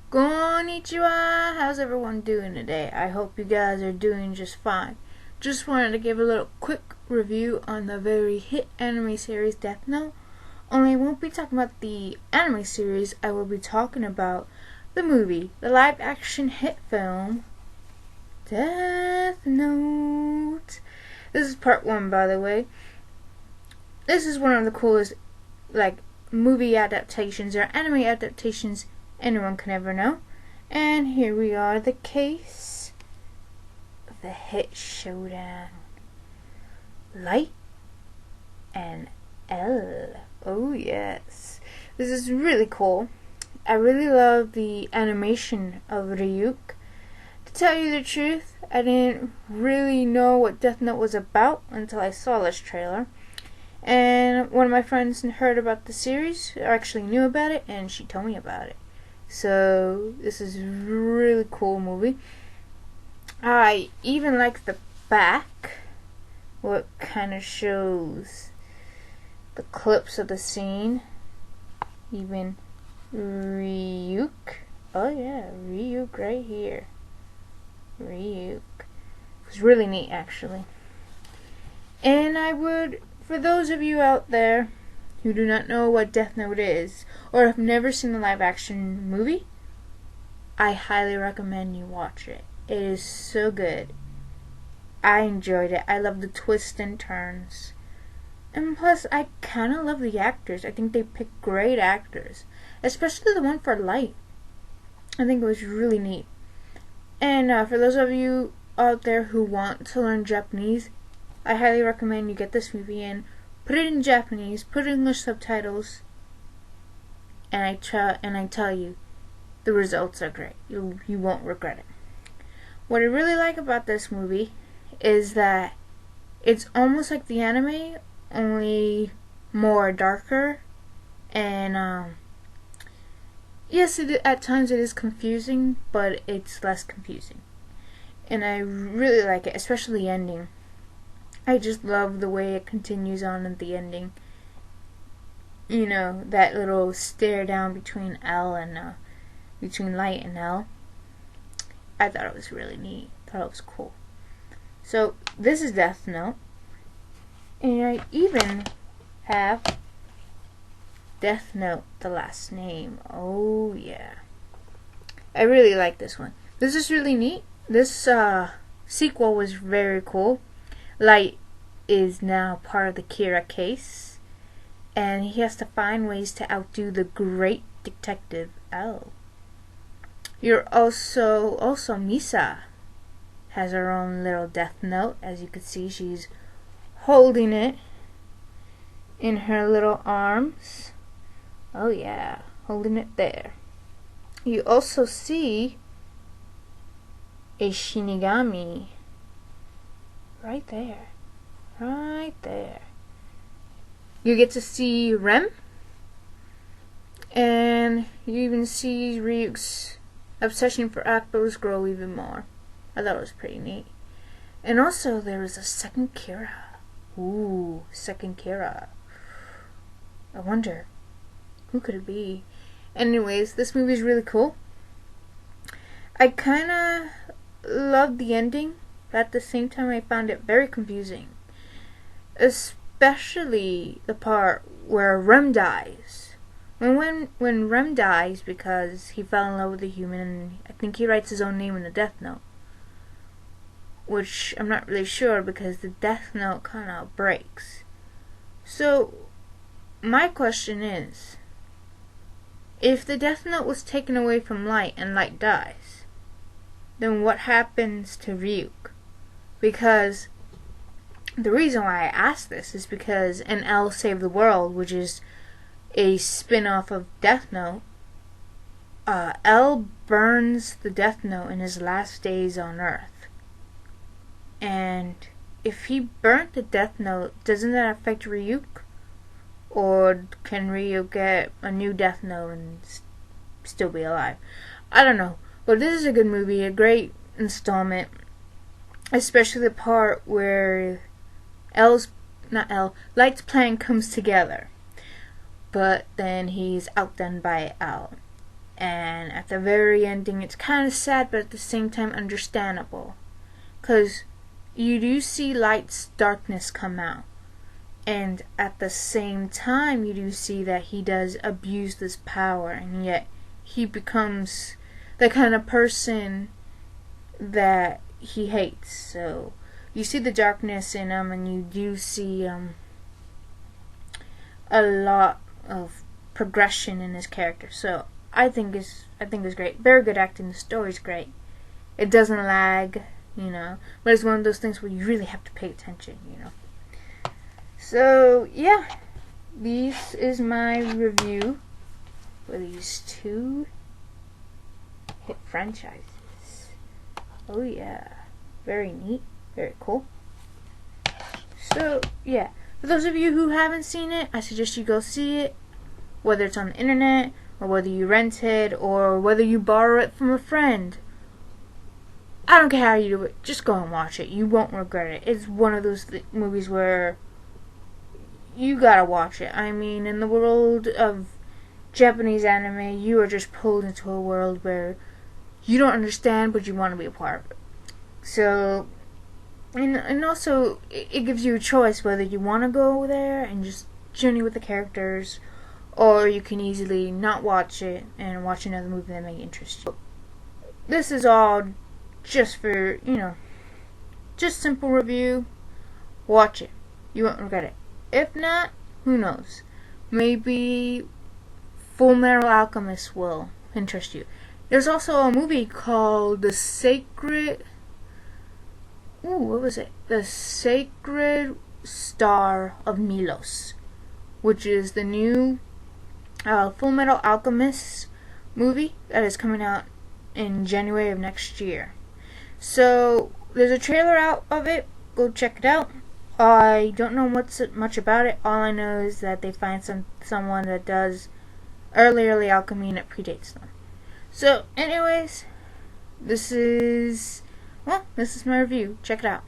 Konnichiwa! How's everyone doing today? I hope you guys are doing just fine. Just wanted to give a little quick review on the very hit anime series Death Note. Only I won't be talking about the anime series, I will be talking about the movie, the live action hit film, Death Note. This is part 1, by the way. This is one of the coolest, movie adaptations or anime adaptations anyone can ever know. And here we are, the case of the hit showdown. Light and L. Oh yes. This is really cool. I really love the animation of Ryuk. To tell you the truth, I didn't really know what Death Note was about until I saw this trailer. And one of my friends heard about the series, or actually knew about it, and she told me about it. So this is a really cool movie. I even like the back, what kind of shows the clips of the scene. Even Ryuk. Oh yeah, Ryuk right here. Ryuk. It was really neat actually. And I would, for those of you out there who do not know what Death Note is, or have never seen the live action movie, I highly recommend you watch it. It is so good. I enjoyed it. I love the twists and turns. And plus, I kind of love the actors. I think they picked great actors. Especially the one for Light. I think it was really neat. And for those of you out there who want to learn Japanese, I highly recommend you get this movie and put it in Japanese, put English subtitles, and I tell you, the results are great. You won't regret it. What I really like about this movie is that it's almost like the anime, only more darker, and yes, at times it is confusing, but it's less confusing. And I really like it, especially the ending. I just love the way it continues on at the ending. You know, that little stare down between between Light and L. I thought it was really neat. I thought it was cool. So, this is Death Note. And I even have Death Note, the last name. Oh, yeah. I really like this one. This is really neat. This sequel was very cool. Light is now part of the Kira case, and he has to find ways to outdo the great detective L. You're also Misa has her own little Death Note. As you can see, she's holding it in her little arms. Oh yeah, holding it there. You also see a Shinigami right there. Right there. You get to see Rem, and you even see Ryuk's obsession for apples grow even more. I thought it was pretty neat. And also there was a second Kira. Ooh, second Kira. I wonder, who could it be? Anyways, this movie is really cool. I kinda loved the ending, but at the same time I found it very confusing. Especially the part where Rem dies. When Rem dies because he fell in love with a human, and I think he writes his own name in the Death Note. Which I'm not really sure because the Death Note kinda breaks. So, my question is, if the Death Note was taken away from Light and Light dies, then what happens to Ryuk? Because the reason why I ask this is because in L Save the World, which is a spin-off of Death Note, L burns the Death Note in his last days on Earth. And if he burnt the Death Note, doesn't that affect Ryuk? Or can Ryuk get a new Death Note and still be alive? I don't know. But this is a good movie, a great installment. Especially the part where Light's plan comes together. But then he's outdone by L. And at the very ending, it's kind of sad, but at the same time understandable. Because you do see light's darkness come out. And at the same time, you do see that he does abuse this power. And yet, he becomes the kind of person that he hates. So, you see the darkness in him, and you do see a lot of progression in his character. So, I think it's great. Very good acting. The story's great. It doesn't lag, but it's one of those things where you really have to pay attention, So yeah, this is my review for these two hit franchises. Oh yeah, very neat, very cool. So yeah, for those of you who haven't seen it, I suggest you go see it, whether it's on the internet, or whether you rent it, or whether you borrow it from a friend. I don't care how you do it, just go and watch it. You won't regret it. It's one of those movies where you gotta watch it. I mean, in the world of Japanese anime, you are just pulled into a world where you don't understand, but you want to be a part of it. So, and also, it gives you a choice whether you want to go there and just journey with the characters, or you can easily not watch it and watch another movie that may interest you. This is all just for, just simple review. Watch it. You won't regret it. If not, who knows? Maybe Fullmetal Alchemist will interest you. There's also a movie called The Sacred Star of Milos, which is the new Fullmetal Alchemist movie that is coming out in January of next year. So there's a trailer out of it. Go check it out. I don't know much about it. All I know is that they find someone that does early alchemy and it predates them. So anyways, this is my review. Check it out.